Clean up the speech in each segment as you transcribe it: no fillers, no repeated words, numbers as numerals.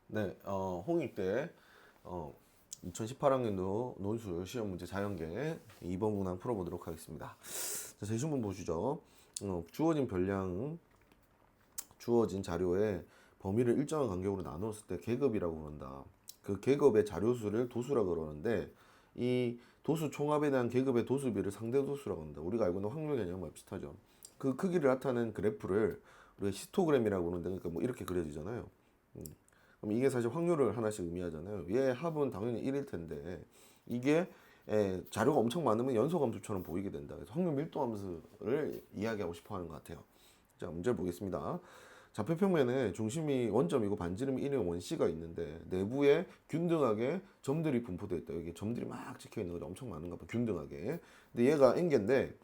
네, 홍익 때 2018학년도 논술 시험 문제 자연계 2번 문항 풀어보도록 하겠습니다. 자, 제시문 보시죠. 주어진 별량, 주어진 자료의 범위를 일정한 간격으로 나누었을 때 계급이라고 그런다. 그 계급의 자료수를 도수라고 그러는데 이 도수 총합에 대한 계급의 도수비를 상대 도수라고 한다. 우리가 알고 있는 확률 개념과 비슷하죠. 그 크기를 나타내는 그래프를 우리가 시스토그램이라고 그러는데 그러니까 뭐 이렇게 그려지잖아요. 그럼 이게 사실 확률을 하나씩 의미하잖아요. 얘 합은 당연히 1일 텐데 이게 자료가 엄청 많으면 연소함수처럼 보이게 된다. 그래서 확률 밀도함수를 이야기하고 싶어 하는 것 같아요. 자, 문제 보겠습니다. 좌표평면에 중심이 원점이고 반지름이 1인 원C가 있는데 내부에 균등하게 점들이 분포되어 있다. 여기 점들이 막 찍혀 있는 거죠. 엄청 많은가 봐. 균등하게. 근데 얘가 N개인데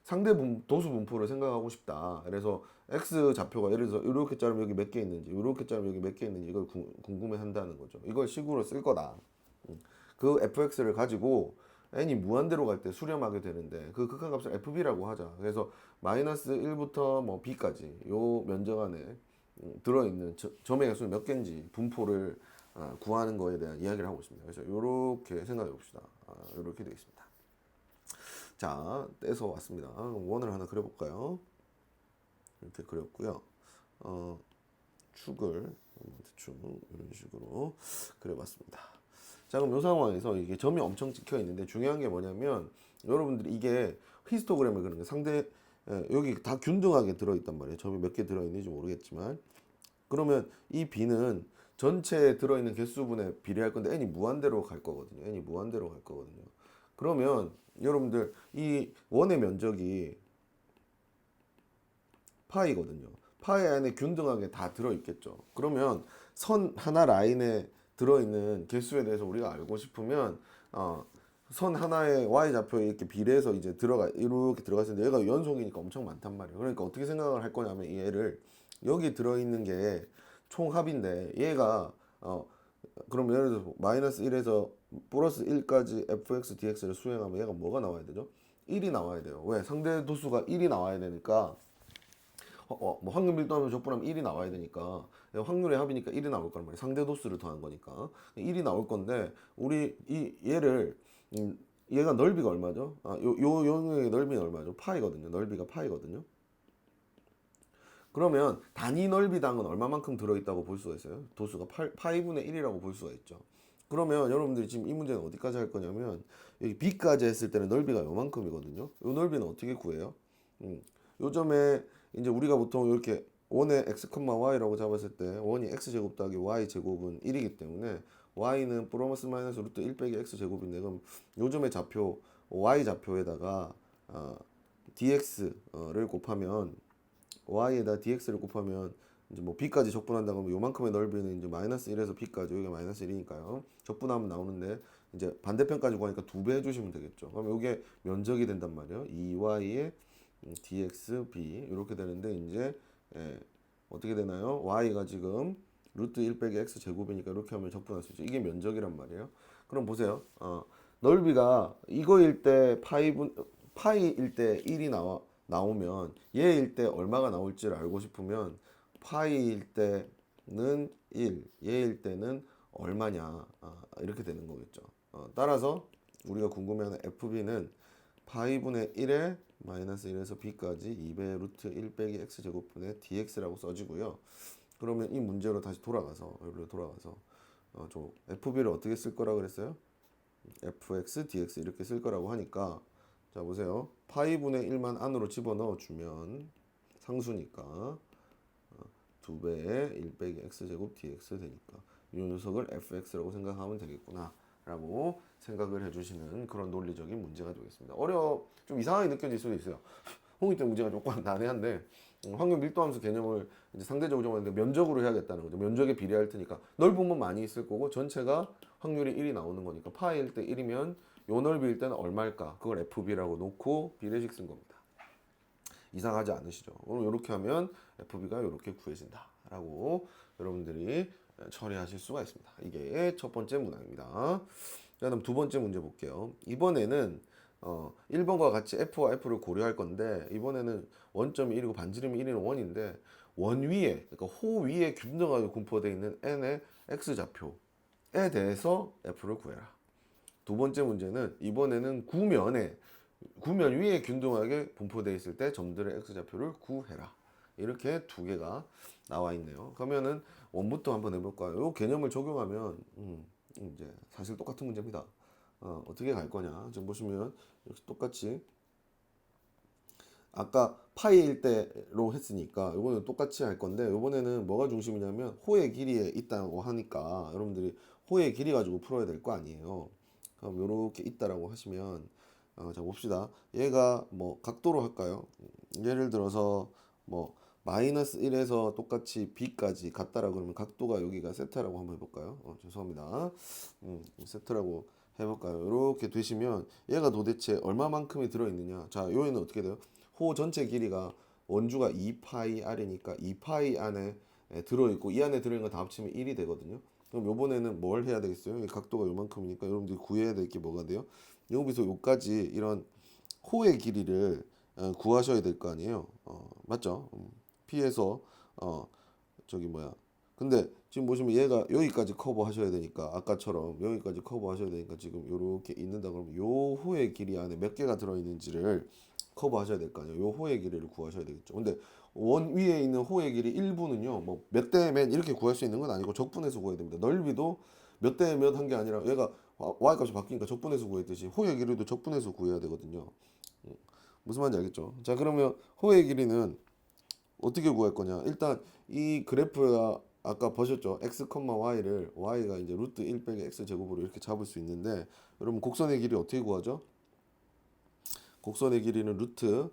상대 도수 분포를 생각하고 싶다. 그래서 X 좌표가 예를 들어서 이렇게 자르면 여기 몇 개 있는지, 이렇게 자르면 여기 몇 개 있는지 이걸 궁금해 한다는 거죠. 이걸 식으로 쓸 거다. 그 fx를 가지고 n이 무한대로 갈 때 수렴하게 되는데 그 극한값을 fb라고 하자. 그래서 마이너스 1부터 뭐 b까지 요 면적 안에 들어있는 점의 개수는 몇 개인지 분포를 구하는 거에 대한 이야기를 하고 있습니다. 그래서 이렇게 생각해 봅시다. 이렇게 되겠습니다. 자, 떼서 왔습니다. 원을 하나 그려볼까요? 이렇게 그렸고요. 축을 대충 이런 식으로 그려봤습니다. 자, 그럼 이 상황에서 이게 점이 엄청 찍혀 있는데 중요한 게 뭐냐면 여러분들이 이게 히스토그램을 그리는 게 상대 여기 다 균등하게 들어있단 말이에요. 점이 몇 개 들어있는지 모르겠지만 그러면 이 b는 전체에 들어있는 개수분에 비례할 건데 n이 무한대로 갈 거거든요. n이 무한대로 갈 거거든요. 그러면 여러분들 이 원의 면적이 파이거든요. 파이 안에 균등하게 다 들어있겠죠. 그러면 선 하나 라인에 들어있는 개수에 대해서 우리가 알고 싶으면 선 하나의 y좌표에 이렇게 비례해서 이제 이렇게 들어갔을 때 얘가 연속이니까 엄청 많단 말이에요. 그러니까 어떻게 생각을 할 거냐면 얘를 여기 들어있는 게 총합인데 얘가 그럼 예를 들어서 마이너스 1에서 플러스 1까지 fx dx를 수행하면 얘가 뭐가 나와야 되죠? 1이 나와야 돼요. 왜? 상대 도수가 1이 나와야 되니까 뭐 확률 밀도하면 적분하면 1이 나와야 되니까 확률의 합이니까 1이 나올 거란 말이야. 상대 도수를 더한 거니까 1이 나올 건데 우리 얘를 얘가 넓이가 얼마죠? 요 영역의 넓이는 얼마죠? 파이거든요. 넓이가 파이거든요. 그러면 단위 넓이당은 얼마만큼 들어있다고 볼 수가 있어요? 도수가 파이분의 1이라고 볼 수가 있죠. 그러면 여러분들이 지금 이 문제는 어디까지 할 거냐면 여기 b까지 했을 때는 넓이가 요만큼이거든요. 요 넓이는 어떻게 구해요? 요점에 이제 우리가 보통 이렇게 원의 x, y라고 잡았을 때 원이 x제곱 더하기 y제곱은 1이기 때문에 y는 플러스 마이너스 루트 1 빼기 x제곱인데 그럼 요점의 좌표 y좌표에다가 dx를 곱하면 y에다 dx를 곱하면 이제 뭐 b까지 적분한다고 하면 요만큼의 넓이는 이제 마이너스 1에서 b까지 여기가 마이너스 1이니까요. 적분하면 나오는데 이제 반대편까지 구하니까 2배 해주시면 되겠죠. 그럼 이게 면적이 된단 말이에요. 2y의 dx b 이렇게 되는데 이제 어떻게 되나요? y가 지금 루트 1 빼기 x 제곱이니까 이렇게 하면 적분할 수 있죠. 이게 면적이란 말이에요. 그럼 보세요. 넓이가 이거일 때 파이일 때 1이 나오면 얘일 때 얼마가 나올지를 알고 싶으면 파이일 때는 1, 얘일 때는 얼마냐 이렇게 되는 거겠죠. 따라서 우리가 궁금해하는 FB는 파이분의 1에 마이너스 1에서 b까지 2배 루트 1 빼기 x제곱분의 dx라고 써지고요. 그러면 이 문제로 다시 돌아가서 여기로 돌아가서 저 FB를 어떻게 쓸 거라 그랬어요? fx, dx 이렇게 쓸 거라고 하니까 자 보세요. 파이분의 1만 안으로 집어넣어 주면 상수니까 2배의 1 빼기 x제곱 dx 되니까 이 녀석을 fx라고 생각하면 되겠구나 라고 생각을 해주시는 그런 논리적인 문제가 되겠습니다. 좀 이상하게 느껴질 수도 있어요. 홍익대 문제가 조금 난해한데 확률 밀도함수 개념을 이제 상대적으로 정하는데 면적으로 해야겠다는 거죠. 면적에 비례할 테니까 넓으면 많이 있을 거고 전체가 확률이 1이 나오는 거니까 파일 때 1이면 요 넓이일 때는 얼마일까? 그걸 FB라고 놓고 비례식 쓴 겁니다. 이상하지 않으시죠? 그럼 이렇게 하면 FB가 이렇게 구해진다 라고 여러분들이 처리하실 수가 있습니다. 이게 첫 번째 문항입니다. 그다음 두 번째 문제 볼게요. 이번에는 1번과 같이 F와 F를 고려할 건데 이번에는 원점이 1이고 반지름이 1이는 원인데 원 위에, 그러니까 호 위에 균등하게 분포되어 있는 n의 x좌표에 대해서 f를 구해라. 두 번째 문제는 이번에는 구면 위에 균등하게 분포되어 있을 때 점들의 x좌표를 구해라. 이렇게 두 개가 나와 있네요. 그러면은 원부터 한번 해볼까요? 이 개념을 적용하면 이제 사실 똑같은 문제입니다. 어떻게 갈 거냐? 지금 보시면 역시 똑같이 아까 파이일 때로 했으니까 이번에는 똑같이 할 건데 이번에는 뭐가 중심이냐면 호의 길이에 있다고 하니까 여러분들이 호의 길이 가지고 풀어야 될 거 아니에요. 그럼 이렇게 있다라고 하시면 자 봅시다. 얘가 뭐 각도로 할까요? 예를 들어서 뭐 마이너스 1에서 똑같이 b까지 같다라고 그러면 각도가 여기가 세타라고 한번 해볼까요? 죄송합니다. 세타라고 해볼까요? 이렇게 되시면 얘가 도대체 얼마만큼이 들어있느냐? 자, 요에는 어떻게 돼요? 호 전체 길이가 원주가 2파이 r이니까 2파이 안에 들어있고 이 안에 들어있는 거 다 합치면 1이 되거든요. 그럼 요번에는 뭘 해야 되겠어요? 이 각도가 요만큼이니까 여러분들이 구해야 될 게 뭐가 돼요? 여기서 요까지 이런 호의 길이를 구하셔야 될 거 아니에요. 맞죠? P에서 저기 뭐야. 근데 지금 보시면 얘가 여기까지 커버 하셔야 되니까 아까처럼 여기까지 커버 하셔야 되니까 지금 요렇게 있는다 그러면 요 호의 길이 안에 몇 개가 들어 있는지를 커버 하셔야 될 거 아니에요. 요 호의 길이를 구하셔야 되겠죠. 근데 원 위에 있는 호의 길이 1부는요. 뭐 몇 대 몇 이렇게 구할 수 있는 건 아니고 적분해서 구해야 됩니다. 넓이도 몇 대 몇 한 게 아니라 얘가 y 값이 바뀌니까 적분해서 구했듯이 호의 길이도 적분해서 구해야 되거든요. 무슨 말인지 알겠죠? 자, 그러면 호의 길이는 어떻게 구할 거냐? 일단 이 그래프가 아까 보셨죠? x, y를 y가 이제 루트 1 빼기 x 제곱으로 이렇게 잡을 수 있는데 여러분 곡선의 길이 어떻게 구하죠? 곡선의 길이는 루트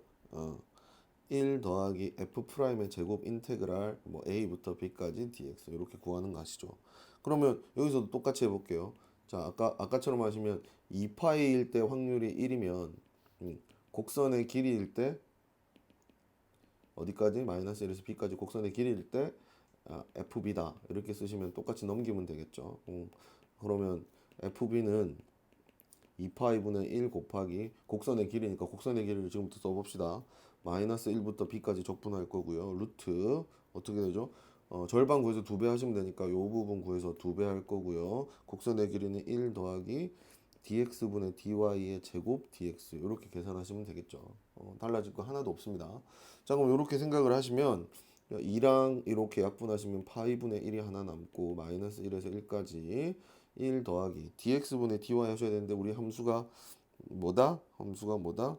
1 더하기 f 프라임의 제곱 인테그랄 뭐 a부터 b까지 dx 이렇게 구하는 거 아시죠? 그러면 여기서도 똑같이 해볼게요. 자, 아까처럼 하시면 2파이일 때 확률이 1이면 곡선의 길이일 때 어디까지? 마이너스 1에서 b까지 곡선의 길이일 때 fb다 이렇게 쓰시면 똑같이 넘기면 되겠죠. 그러면 fb는 2파이분의 1 곱하기 곡선의 길이니까 곡선의 길이를 지금부터 써봅시다. 마이너스 1부터 b까지 적분할 거고요. 루트 어떻게 되죠? 절반 구해서 2배 하시면 되니까 이 부분 구해서 2배 할 거고요. 곡선의 길이는 1 더하기 dx분의 dy의 제곱 dx 이렇게 계산하시면 되겠죠. 달라질 거 하나도 없습니다. 자, 그럼 이렇게 생각을 하시면 2랑 이렇게 약분하시면 파이분의 1이 하나 남고 마이너스 1에서 1까지 1 더하기 dx분의 dy 하셔야 되는데 우리 함수가 뭐다? 함수가 뭐다?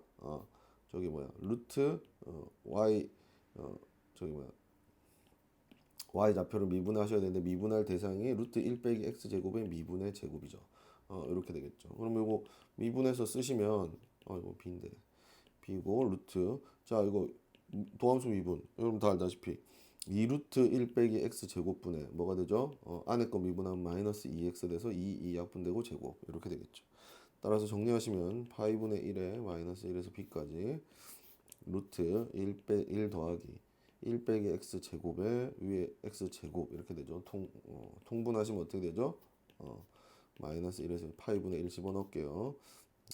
저기 뭐야 루트 y 저기 뭐야 y 좌표를 미분하셔야 되는데 미분할 대상이 루트 1 빼기 x 제곱의 미분의 제곱이죠. 이렇게 되겠죠. 그럼 이거 미분해서 쓰시면 이거 b인데 b고 루트 자 이거 도함수 미분 여러분 다 알다시피 2루트 1 빼기 x 제곱분의 뭐가 되죠? 안에 거 미분하면 마이너스 2x 돼서 2 약분되고 제곱 이렇게 되겠죠. 따라서 정리하시면 파이분의 1에 마이너스 1에서 b까지 루트 1 더하기 1 빼기 x 제곱에 위에 x 제곱 이렇게 되죠. 통분하시면 어떻게 되죠? 마이너스 1에서 파이분의 1 집어넣을게요.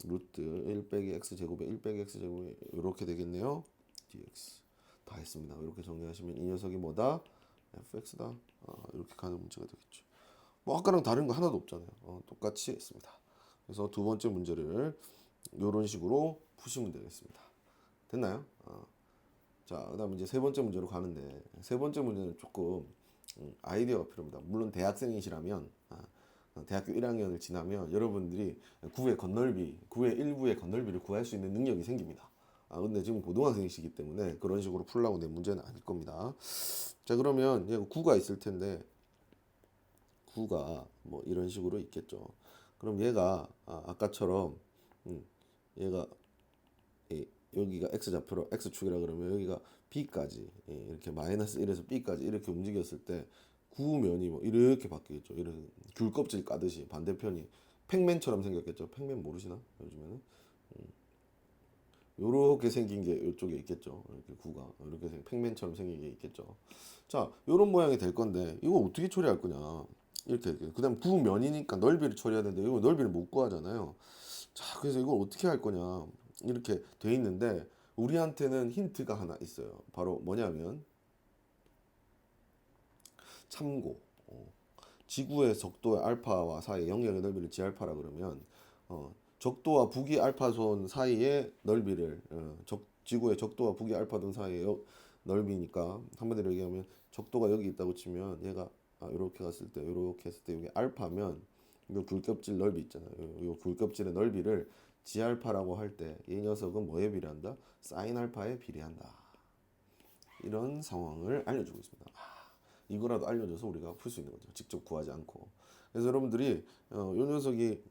루트 1 빼기 x 제곱에 1 빼기 x 제곱이 이렇게 되겠네요. dx 다 했습니다. 이렇게 정리하시면 이 녀석이 뭐다? fx다. 이렇게 가는 문제가 되겠죠. 뭐 아까랑 다른 거 하나도 없잖아요. 똑같이 했습니다. 그래서 두 번째 문제를 이런 식으로 푸시면 되겠습니다. 됐나요? 자, 그다음 이제 세 번째 문제로 가는데 세 번째 문제는 조금 아이디어가 필요합니다. 물론 대학생이시라면 대학교 1학년을 지나면 여러분들이 구의 일부의 건널비를 구할 수 있는 능력이 생깁니다. 근데 지금 고등학생이시기 때문에 그런 식으로 풀라고 낸 문제는 아닐 겁니다. 자, 그러면 얘가 구가 있을 텐데 구가 뭐 이런 식으로 있겠죠. 그럼 얘가 아까처럼 얘가 여기가 x좌표로 x축이라 그러면 여기가 b까지 이렇게 마이너스 1에서 b까지 이렇게 움직였을 때 구면이 뭐 이렇게 바뀌겠죠. 이렇게 귤 껍질 까듯이 반대편이 팩맨처럼 생겼겠죠. 팩맨 모르시나? 요즘에는 요렇게 생긴 게 이쪽에 있겠죠. 이렇게 구가 이렇게 팩맨처럼 생긴 게 있겠죠. 자, 요런 모양이 될 건데 이거 어떻게 처리할 거냐? 이렇게 그다음 구면이니까 넓이를 처리해야 되는데 이거 넓이를 못 구하잖아요. 자, 그래서 이걸 어떻게 할 거냐? 이렇게 돼 있는데 우리한테는 힌트가 하나 있어요. 바로 뭐냐면 참고. 지구의 적도의 알파와 사이의 영역의 넓이를 지알파라 그러면 적도와 북위 알파선 사이의 넓이를 지구의 적도와 북위 알파선 사이의 넓이니까 한마디로 얘기하면 적도가 여기 있다고 치면 얘가 이렇게 갔을 때 이렇게 했을 때 여기 알파면 이 귤껍질 넓이 있잖아요. 이 귤껍질의 넓이를 지알파라고 할 때 이 녀석은 뭐에 비례한다? 사인 알파에 비례한다. 이런 상황을 알려주고 있습니다. 이거라도 알려줘서 우리가 풀 수 있는 거죠. 직접 구하지 않고. 그래서 여러분들이 이 녀석이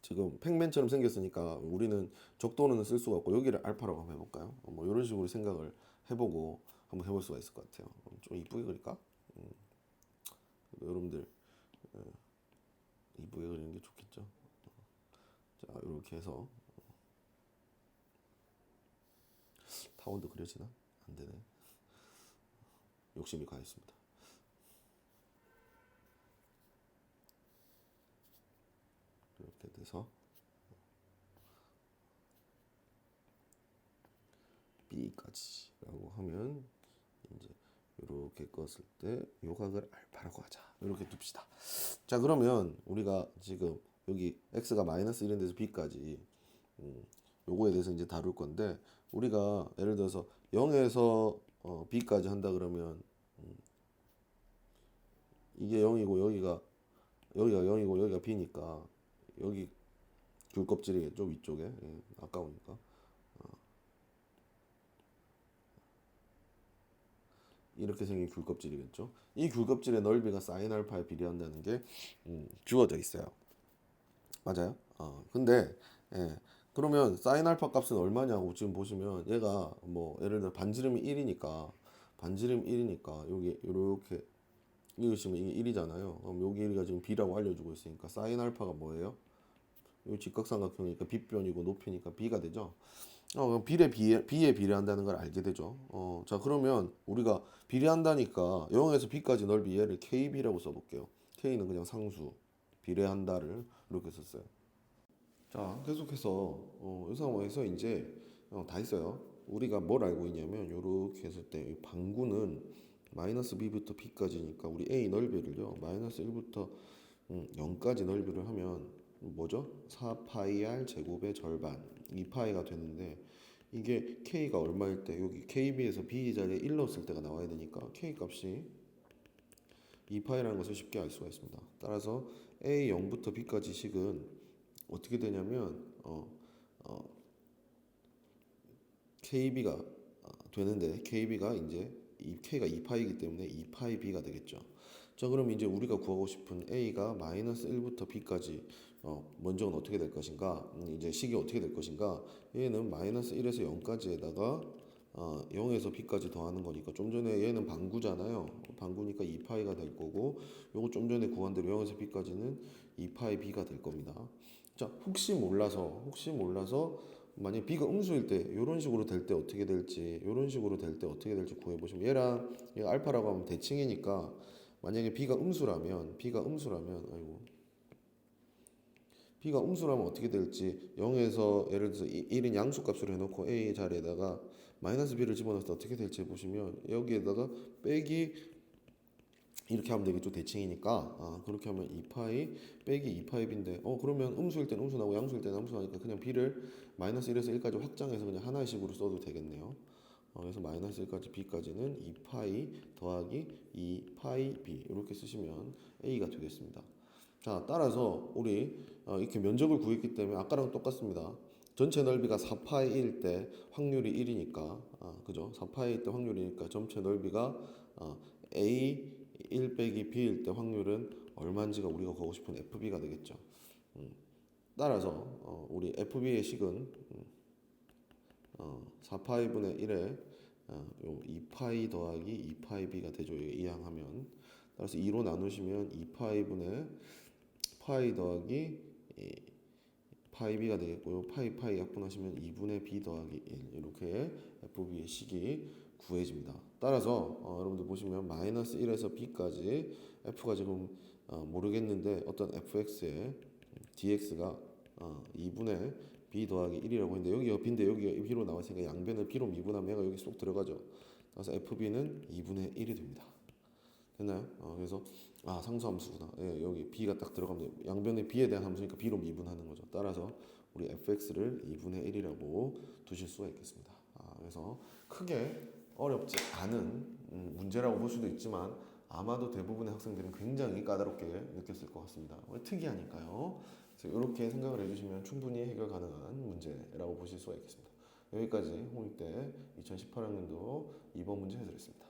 지금 팩맨처럼 생겼으니까 우리는 적도는 쓸 수가 없고 여기를 알파라고 한번 해볼까요? 뭐 이런 식으로 생각을 해보고 한번 해볼 수가 있을 것 같아요. 좀 이쁘게 그릴까? 여러분들 이쁘게 그리는 게 좋겠죠. 자, 이렇게 해서 타원도 그려지나? 안 되네. 욕심이 가했습니다. 이렇게 돼서 B까지라고 하면 이제 이렇게 껐을 때 요각을 알파라고 하자. 이렇게 둡시다. 자, 그러면 우리가 지금 여기 x가 마이너스 1인 데서 b까지 요거에 대해서 이제 다룰 건데 우리가 예를 들어서 0에서 b까지 한다 그러면 이게 0이고 여기가 0이고 여기가 b니까 여기 귤 껍질이겠죠 위쪽에. 아까우니까 이렇게 생긴 귤 껍질이겠죠. 이 귤 껍질의 넓이가 사인 알파에 비례한다는 게 주어져 있어요. 맞아요. 근데 그러면 사인 알파 값은 얼마냐고 지금 보시면 얘가 뭐 예를 들어 반지름이 1이니까 여기 이렇게 읽으시면 이게 1이잖아요. 그럼 여기 1가 지금 b라고 알려주고 있으니까 사인 알파가 뭐예요? 이 직각삼각형이니까 빗변이고 높이니까 b가 되죠. 그럼 B에 비례한다는 걸 알게 되죠. 자, 그러면 우리가 비례한다니까 0에서 B까지 넓이 얘를 KB라고 써볼게요. K는 그냥 상수, 비례한다를 이렇게 썼어요. 자, 계속해서 이 상황에서 이제 다 했어요. 우리가 뭘 알고 있냐면 이렇게 했을 때 방구는 마이너스 B부터 B까지니까 우리 A 넓이를요. 마이너스 1부터 0까지 넓이를 하면 뭐죠? 4파이 R 제곱의 절반 2파이가 되는데 이게 K가 얼마일 때 여기 KB에서 B 자리에 1 넣었을 때가 나와야 되니까 K 값이 2파이라는 것을 쉽게 알 수가 있습니다. 따라서 A 0부터 B까지 식은 어떻게 되냐면 KB가 되는데 KB가 이제 이 K가 2파이기 때문에 2파이 B가 되겠죠. 자, 그럼 이제 우리가 구하고 싶은 A가 마이너스 1부터 B까지 먼저는 어떻게 될 것인가? 이제 식이 어떻게 될 것인가? 얘는 마이너스 1에서 0까지에다가 0에서 B까지 더하는 거니까 좀 전에 얘는 방구잖아요. 방구니까 2파이가 될 거고 요거 좀 전에 구한 대로 0에서 B까지는 2파이 B가 될 겁니다. 자, 혹시 몰라서 만약 B가 음수일 때 이런 식으로 될 때 어떻게 될지 이런 식으로 될 때 어떻게 될지 구해 보시면 얘랑 얘가 알파라고 하면 대칭이니까 만약에 B가 음수라면 아이고 B가 음수라면 어떻게 될지 0에서 예를 들어서 1인 양수값으로 해놓고 A 자리에다가 마이너스 B를 집어넣을 때 어떻게 될지 보시면 여기에다가 빼기 이렇게 하면 되겠죠. 대칭이니까 그렇게 하면 2파이 빼기 2파이 B인데 그러면 음수일 때는 음수 나고 양수일 때는 양수 나니까 그냥 B를 마이너스 1에서 1까지 확장해서 그냥 하나의 식으로 써도 되겠네요. 그래서 마이너스 1까지 B까지는 2파이 더하기 2파이 B 이렇게 쓰시면 A가 되겠습니다. 자, 따라서 우리 이렇게 면적을 구했기 때문에 아까랑 똑같습니다. 전체 넓이가 4파이일 때 확률이 1이니까 그죠? 4파이일 때 확률이니까 전체 넓이가 A 1 빼기 B일 때 확률은 얼마인지가 우리가 구하고 싶은 FB가 되겠죠. 따라서 우리 FB의 식은 4파이분의 1에 요 2파이 더하기 2파이 B가 되죠. 이항하면 따라서 2로 나누시면 2파이분의 파이 더하기 파이 B가 되겠고요. 파이 약분하시면 2분의 B 더하기 1 이렇게 FB의 식이 구해집니다. 따라서 여러분들 보시면 마이너스 1에서 B까지 F가 지금 모르겠는데 어떤 FX의 DX가 2분의 B 더하기 1이라고 했는데 여기가 B인데 여기가 B로 나왔으니까 양변을 B로 미분하면 얘가 여기 쏙 들어가죠. 그래서 FB는 2분의 1이 됩니다. 됐나요? 그래서 상수함수구나. 예, 여기 b가 딱 들어가면 돼요. 양변에 b에 대한 함수니까 b로 미분하는 거죠. 따라서 우리 fx를 2분의 1이라고 두실 수가 있겠습니다. 그래서 크게 어렵지 않은 문제라고 볼 수도 있지만 아마도 대부분의 학생들은 굉장히 까다롭게 느꼈을 것 같습니다. 특이하니까요. 그래서 이렇게 생각을 해주시면 충분히 해결 가능한 문제라고 보실 수가 있겠습니다. 여기까지 홍익대 2018학년도 2번 문제 해설했습니다.